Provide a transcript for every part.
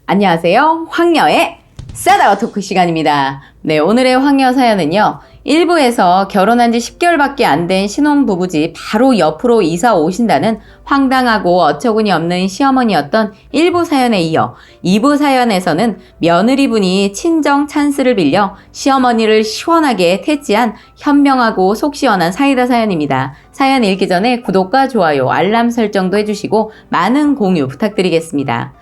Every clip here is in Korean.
안녕하세요. 황녀의 싸다와 토크 시간입니다. 네, 오늘의 황녀 사연은요. 일부에서 결혼한 지 10개월밖에 안 된 신혼부부 집 바로 옆으로 이사 오신다는 황당하고 어처구니 없는 시어머니였던 1부 사연에 이어 2부 사연에서는 며느리분이 친정 찬스를 빌려 시어머니를 시원하게 퇴치한 현명하고 속 시원한 사이다 사연입니다. 사연 읽기 전에 구독과 좋아요, 알람 설정도 해주시고 많은 공유 부탁드리겠습니다.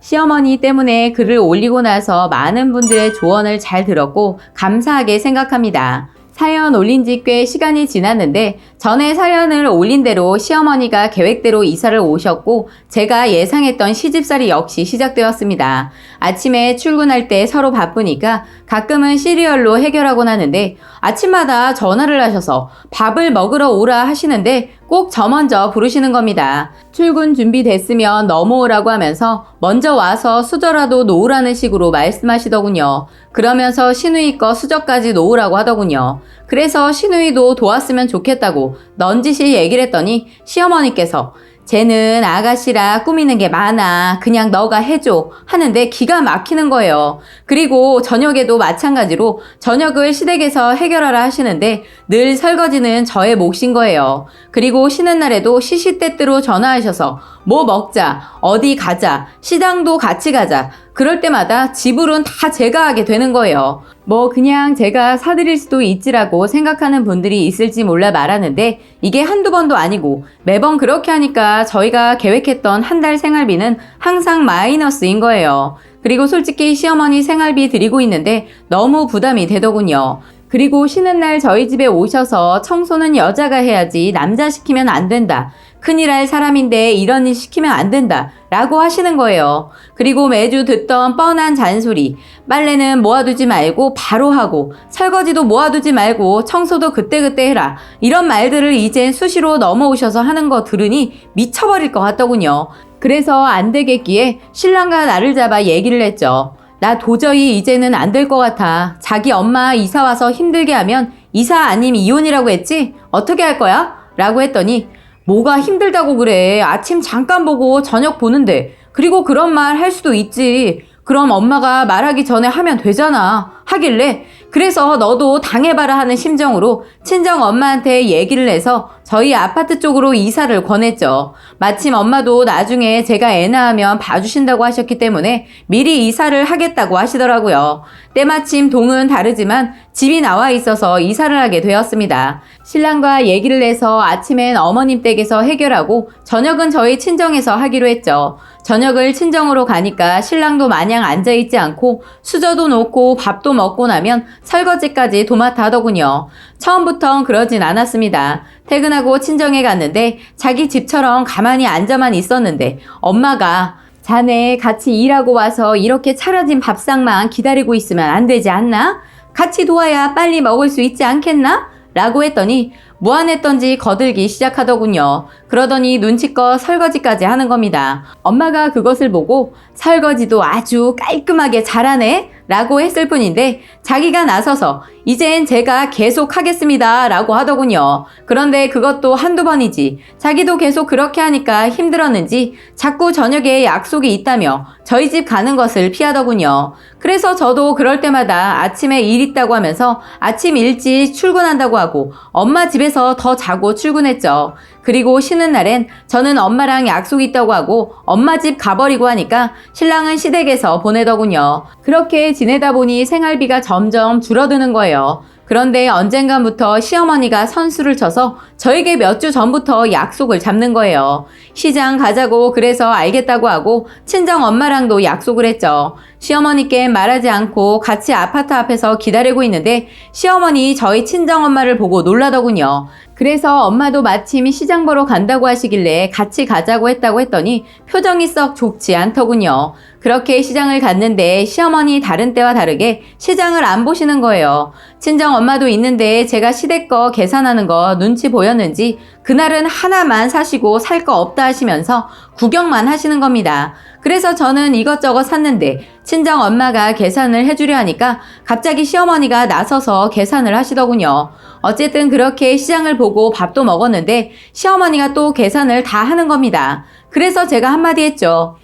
시어머니 때문에 글을 올리고 나서 많은 분들의 조언을 잘 들었고 감사하게 생각합니다. 사연 올린 지 꽤 시간이 지났는데 전에 사연을 올린 대로 시어머니가 계획대로 이사를 오셨고 제가 예상했던 시집살이 역시 시작되었습니다. 아침에 출근할 때 서로 바쁘니까 가끔은 시리얼로 해결하곤 하는데 아침마다 전화를 하셔서 밥을 먹으러 오라 하시는데 꼭 저 먼저 부르시는 겁니다. 출근 준비됐으면 넘어오라고 하면서 먼저 와서 수저라도 놓으라는 식으로 말씀하시더군요. 그러면서 시누이 거 수저까지 놓으라고 하더군요. 그래서 시누이도 도왔으면 좋겠다고 넌지시 얘기를 했더니 시어머니께서 쟤는 아가씨라 꾸미는 게 많아. 그냥 너가 해줘. 하는데 기가 막히는 거예요. 그리고 저녁에도 마찬가지로 저녁을 시댁에서 해결하라 하시는데 늘 설거지는 저의 몫인 거예요. 그리고 쉬는 날에도 시시때때로 전화하셔서 뭐 먹자, 어디 가자, 시장도 같이 가자. 그럴 때마다 지불은 다 제가 하게 되는 거예요. 뭐 그냥 제가 사드릴 수도 있지라고 생각하는 분들이 있을지 몰라 말하는데 이게 한두 번도 아니고 매번 그렇게 하니까 저희가 계획했던 한 달 생활비는 항상 마이너스인 거예요. 그리고 솔직히 시어머니 생활비 드리고 있는데 너무 부담이 되더군요. 그리고 쉬는 날 저희 집에 오셔서 청소는 여자가 해야지 남자 시키면 안 된다. 큰일 할 사람인데 이런 일 시키면 안 된다. 라고 하시는 거예요. 그리고 매주 듣던 뻔한 잔소리. 빨래는 모아두지 말고 바로 하고 설거지도 모아두지 말고 청소도 그때그때 해라. 이런 말들을 이젠 수시로 넘어오셔서 하는 거 들으니 미쳐버릴 것 같더군요. 그래서 안 되겠기에 신랑과 나를 잡아 얘기를 했죠. 나 도저히 이제는 안 될 것 같아. 자기 엄마 이사 와서 힘들게 하면 이사 아님 이혼이라고 했지? 어떻게 할 거야? 라고 했더니 뭐가 힘들다고 그래. 아침 잠깐 보고 저녁 보는데. 그리고 그런 말 할 수도 있지. 그럼 엄마가 말하기 전에 하면 되잖아. 하길래 그래서 너도 당해봐라 하는 심정으로 친정 엄마한테 얘기를 해서 저희 아파트 쪽으로 이사를 권했죠. 마침 엄마도 나중에 제가 애 낳으면 봐주신다고 하셨기 때문에 미리 이사를 하겠다고 하시더라고요. 때마침 동은 다르지만 집이 나와 있어서 이사를 하게 되었습니다. 신랑과 얘기를 해서 아침엔 어머님 댁에서 해결하고 저녁은 저희 친정에서 하기로 했죠. 저녁을 친정으로 가니까 신랑도 마냥 앉아있지 않고 수저도 놓고 밥도 먹고 나면 설거지까지 도맡아 하더군요. 처음부턴 그러진 않았습니다. 퇴근하고 친정에 갔는데 자기 집처럼 가만히 앉아만 있었는데 엄마가 자네 같이 일하고 와서 이렇게 차려진 밥상만 기다리고 있으면 안 되지 않나? 같이 도와야 빨리 먹을 수 있지 않겠나? 라고 했더니 무안했던지 거들기 시작하더군요. 그러더니 눈치껏 설거지까지 하는 겁니다. 엄마가 그것을 보고 설거지도 아주 깔끔하게 잘하네? 라고 했을 뿐인데 자기가 나서서 이젠 제가 계속 하겠습니다 라고 하더군요. 그런데 그것도 한두 번이지 자기도 계속 그렇게 하니까 힘들었는지 자꾸 저녁에 약속이 있다며 저희 집 가는 것을 피하더군요. 그래서 저도 그럴 때마다 아침에 일 있다고 하면서 아침 일찍 출근한다고 하고 엄마 집에서 더 자고 출근했죠. 그리고 쉬는 날엔 저는 엄마랑 약속 있다고 하고 엄마 집 가버리고 하니까 신랑은 시댁에서 보내더군요. 그렇게 지내다 보니 생활비가 점점 줄어드는 거예요. 그런데 언젠가부터 시어머니가 선수를 쳐서 저에게 몇 주 전부터 약속을 잡는 거예요. 시장 가자고 그래서 알겠다고 하고 친정 엄마랑도 약속을 했죠. 시어머니께 말하지 않고 같이 아파트 앞에서 기다리고 있는데 시어머니 저희 친정 엄마를 보고 놀라더군요. 그래서 엄마도 마침 시장 보러 간다고 하시길래 같이 가자고 했다고 했더니 표정이 썩 좋지 않더군요. 그렇게 시장을 갔는데 시어머니 다른 때와 다르게 시장을 안 보시는 거예요. 친정 엄마도 있는데 제가 시댁 거 계산하는 거 눈치 보였는지 그날은 하나만 사시고 살 거 없다 하시면서 구경만 하시는 겁니다. 그래서 저는 이것저것 샀는데 친정 엄마가 계산을 해주려 하니까 갑자기 시어머니가 나서서 계산을 하시더군요. 어쨌든 그렇게 시장을 보고 밥도 먹었는데 시어머니가 또 계산을 다 하는 겁니다. 그래서 제가 한마디 했죠.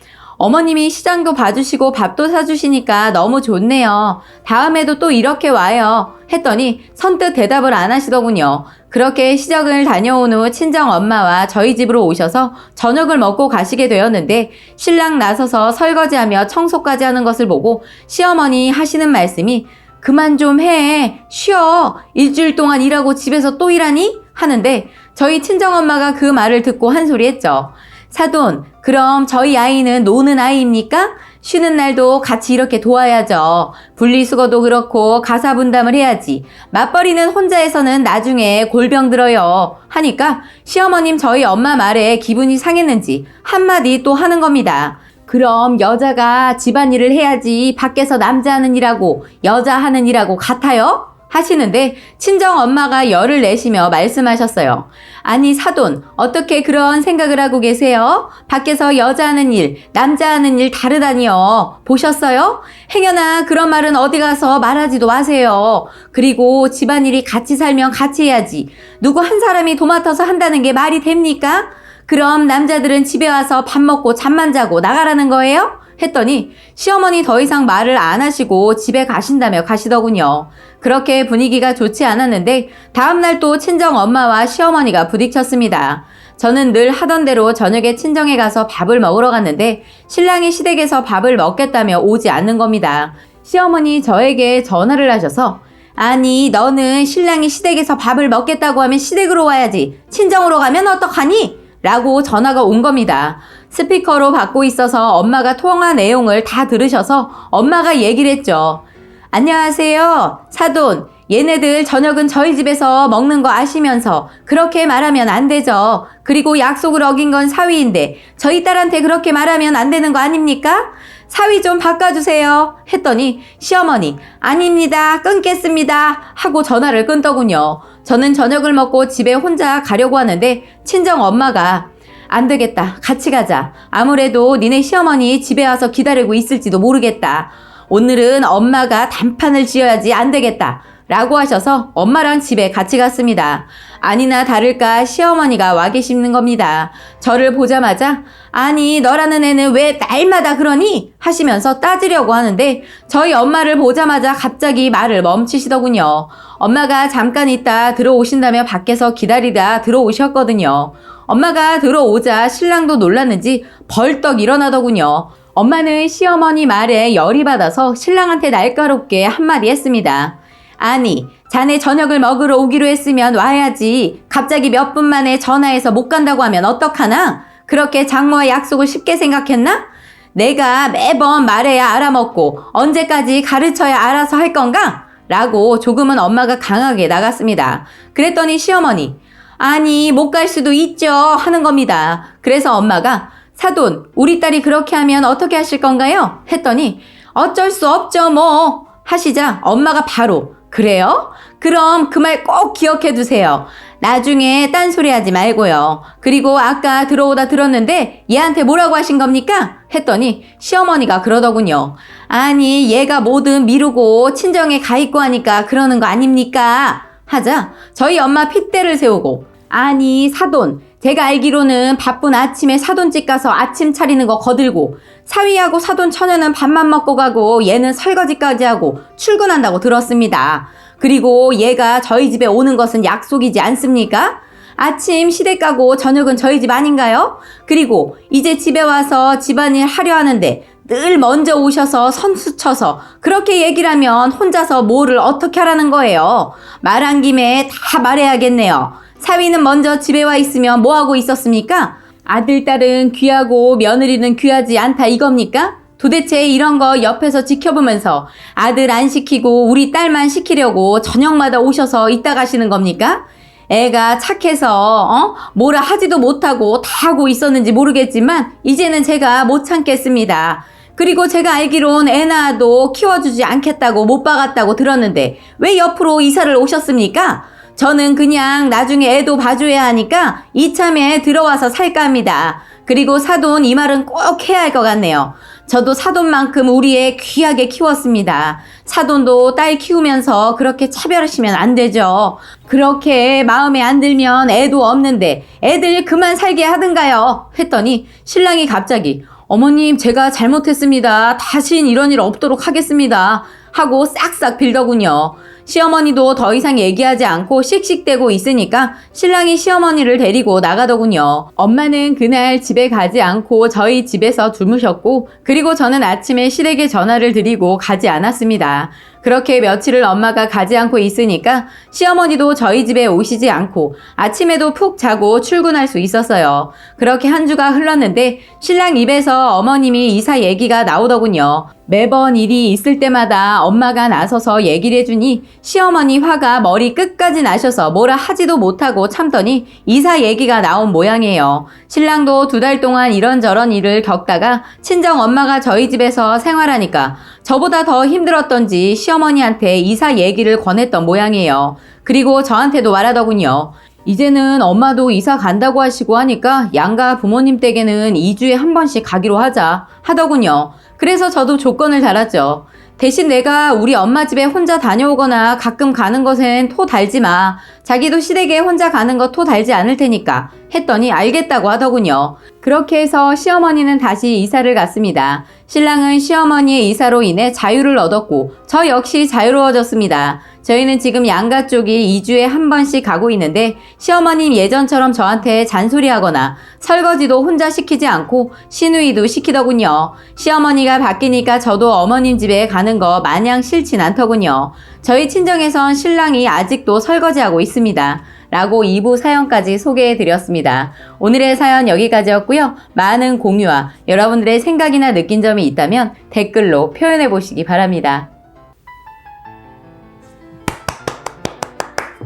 어머님이 시장도 봐주시고 밥도 사주시니까 너무 좋네요. 다음에도 또 이렇게 와요. 했더니 선뜻 대답을 안 하시더군요. 그렇게 시장을 다녀온 후 친정 엄마와 저희 집으로 오셔서 저녁을 먹고 가시게 되었는데 신랑 나서서 설거지하며 청소까지 하는 것을 보고 시어머니 하시는 말씀이 그만 좀 해. 쉬어. 일주일 동안 일하고 집에서 또 일하니? 하는데 저희 친정엄마가 그 말을 듣고 한 소리 했죠. 사돈, 그럼 저희 아이는 노는 아이입니까? 쉬는 날도 같이 이렇게 도와야죠. 분리수거도 그렇고 가사 분담을 해야지. 맞벌이는 혼자 해서는 나중에 골병 들어요. 하니까 시어머님 저희 엄마 말에 기분이 상했는지 한마디 또 하는 겁니다. 그럼 여자가 집안일을 해야지 밖에서 남자 하는 일하고 여자 하는 일하고 같아요? 하시는데 친정 엄마가 열을 내시며 말씀하셨어요. 아니 사돈, 어떻게 그런 생각을 하고 계세요? 밖에서 여자 하는 일, 남자 하는 일 다르다니요. 보셨어요? 행여나 그런 말은 어디 가서 말하지도 마세요. 그리고 집안일이 같이 살면 같이 해야지. 누구 한 사람이 도맡아서 한다는 게 말이 됩니까? 그럼 남자들은 집에 와서 밥 먹고 잠만 자고 나가라는 거예요? 했더니 시어머니 더 이상 말을 안 하시고 집에 가신다며 가시더군요. 그렇게 분위기가 좋지 않았는데 다음날 또 친정 엄마와 시어머니가 부딪혔습니다. 저는 늘 하던 대로 저녁에 친정에 가서 밥을 먹으러 갔는데 신랑이 시댁에서 밥을 먹겠다며 오지 않는 겁니다. 시어머니 저에게 전화를 하셔서 아니 너는 신랑이 시댁에서 밥을 먹겠다고 하면 시댁으로 와야지 친정으로 가면 어떡하니? 라고 전화가 온 겁니다. 스피커로 받고 있어서 엄마가 통화 내용을 다 들으셔서 엄마가 얘기를 했죠. 안녕하세요. 사돈, 얘네들 저녁은 저희 집에서 먹는 거 아시면서 그렇게 말하면 안 되죠. 그리고 약속을 어긴 건 사위인데 저희 딸한테 그렇게 말하면 안 되는 거 아닙니까? 사위 좀 바꿔주세요. 했더니 시어머니 아닙니다. 끊겠습니다. 하고 전화를 끊더군요. 저는 저녁을 먹고 집에 혼자 가려고 하는데 친정 엄마가 안 되겠다. 같이 가자. 아무래도 니네 시어머니 집에 와서 기다리고 있을지도 모르겠다. 오늘은 엄마가 단판을 지어야지 안 되겠다. 라고 하셔서 엄마랑 집에 같이 갔습니다. 아니나 다를까 시어머니가 와 계시는 겁니다. 저를 보자마자 아니 너라는 애는 왜 날마다 그러니? 하시면서 따지려고 하는데 저희 엄마를 보자마자 갑자기 말을 멈추시더군요. 엄마가 잠깐 있다 들어오신다며 밖에서 기다리다 들어오셨거든요. 엄마가 들어오자 신랑도 놀랐는지 벌떡 일어나더군요. 엄마는 시어머니 말에 열이 받아서 신랑한테 날카롭게 한마디 했습니다. 아니, 자네 저녁을 먹으러 오기로 했으면 와야지. 갑자기 몇 분 만에 전화해서 못 간다고 하면 어떡하나? 그렇게 장모와 약속을 쉽게 생각했나? 내가 매번 말해야 알아먹고 언제까지 가르쳐야 알아서 할 건가? 라고 조금은 엄마가 강하게 나갔습니다. 그랬더니 시어머니, 아니 못 갈 수도 있죠 하는 겁니다. 그래서 엄마가 사돈, 우리 딸이 그렇게 하면 어떻게 하실 건가요? 했더니 어쩔 수 없죠 뭐 하시자 엄마가 바로 그래요? 그럼 그 말 꼭 기억해 두세요. 나중에 딴소리 하지 말고요. 그리고 아까 들어오다 들었는데 얘한테 뭐라고 하신 겁니까? 했더니 시어머니가 그러더군요. 아니 얘가 뭐든 미루고 친정에 가 있고 하니까 그러는 거 아닙니까? 하자 저희 엄마 핏대를 세우고 아니 사돈 제가 알기로는 바쁜 아침에 사돈집 가서 아침 차리는 거 거들고 사위하고 사돈 처녀는 밥만 먹고 가고 얘는 설거지까지 하고 출근한다고 들었습니다. 그리고 얘가 저희 집에 오는 것은 약속이지 않습니까? 아침 시댁 가고 저녁은 저희 집 아닌가요? 그리고 이제 집에 와서 집안일 하려 하는데 늘 먼저 오셔서 선수 쳐서 그렇게 얘기를 하면 혼자서 뭐를 어떻게 하라는 거예요? 말한 김에 다 말해야겠네요. 사위는 먼저 집에 와 있으면 뭐하고 있었습니까? 아들, 딸은 귀하고 며느리는 귀하지 않다 이겁니까? 도대체 이런 거 옆에서 지켜보면서 아들 안 시키고 우리 딸만 시키려고 저녁마다 오셔서 있다 가시는 겁니까? 애가 착해서 뭐라 하지도 못하고 다 하고 있었는지 모르겠지만 이제는 제가 못 참겠습니다. 그리고 제가 알기론 애 낳아도 키워주지 않겠다고 못 박았다고 들었는데 왜 옆으로 이사를 오셨습니까? 저는 그냥 나중에 애도 봐줘야 하니까 이참에 들어와서 살까 합니다. 그리고 사돈 이 말은 꼭 해야 할 것 같네요. 저도 사돈만큼 우리 애 귀하게 키웠습니다. 사돈도 딸 키우면서 그렇게 차별하시면 안 되죠. 그렇게 마음에 안 들면 애도 없는데 애들 그만 살게 하든가요. 했더니 신랑이 갑자기 어머님, 제가 잘못했습니다. 다신 이런 일 없도록 하겠습니다. 하고 싹싹 빌더군요. 시어머니도 더 이상 얘기하지 않고 씩씩대고 있으니까 신랑이 시어머니를 데리고 나가더군요. 엄마는 그날 집에 가지 않고 저희 집에서 주무셨고, 그리고 저는 아침에 시댁에 전화를 드리고 가지 않았습니다. 그렇게 며칠을 엄마가 가지 않고 있으니까 시어머니도 저희 집에 오시지 않고 아침에도 푹 자고 출근할 수 있었어요. 그렇게 한 주가 흘렀는데 신랑 입에서 어머님이 이사 얘기가 나오더군요. 매번 일이 있을 때마다 엄마가 나서서 얘기를 해주니 시어머니 화가 머리 끝까지 나셔서 뭐라 하지도 못하고 참더니 이사 얘기가 나온 모양이에요. 신랑도 2달 동안 이런저런 일을 겪다가 친정 엄마가 저희 집에서 생활하니까 저보다 더 힘들었던지 시어머니한테 이사 얘기를 권했던 모양이에요. 그리고 저한테도 말하더군요. 이제는 엄마도 이사 간다고 하시고 하니까 양가 부모님 댁에는 2주에 한 번씩 가기로 하자 하더군요. 그래서 저도 조건을 달았죠. 대신 내가 우리 엄마 집에 혼자 다녀오거나 가끔 가는 것엔 토 달지 마. 자기도 시댁에 혼자 가는 거 토 달지 않을 테니까 했더니 알겠다고 하더군요. 그렇게 해서 시어머니는 다시 이사를 갔습니다. 신랑은 시어머니의 이사로 인해 자유를 얻었고 저 역시 자유로워졌습니다. 저희는 지금 양가 쪽이 2주에 한 번씩 가고 있는데 시어머님 예전처럼 저한테 잔소리하거나 설거지도 혼자 시키지 않고 시누이도 시키더군요. 시어머니가 바뀌니까 저도 어머님 집에 가는 거 마냥 싫진 않더군요. 저희 친정에선 신랑이 아직도 설거지하고 있습니다. 라고 2부 사연까지 소개해드렸습니다. 오늘의 사연 여기까지였고요. 많은 공유와 여러분들의 생각이나 느낀 점이 있다면 댓글로 표현해보시기 바랍니다.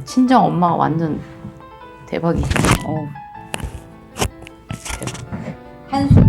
친정 엄마가 완전 대박이죠. 대박. 한수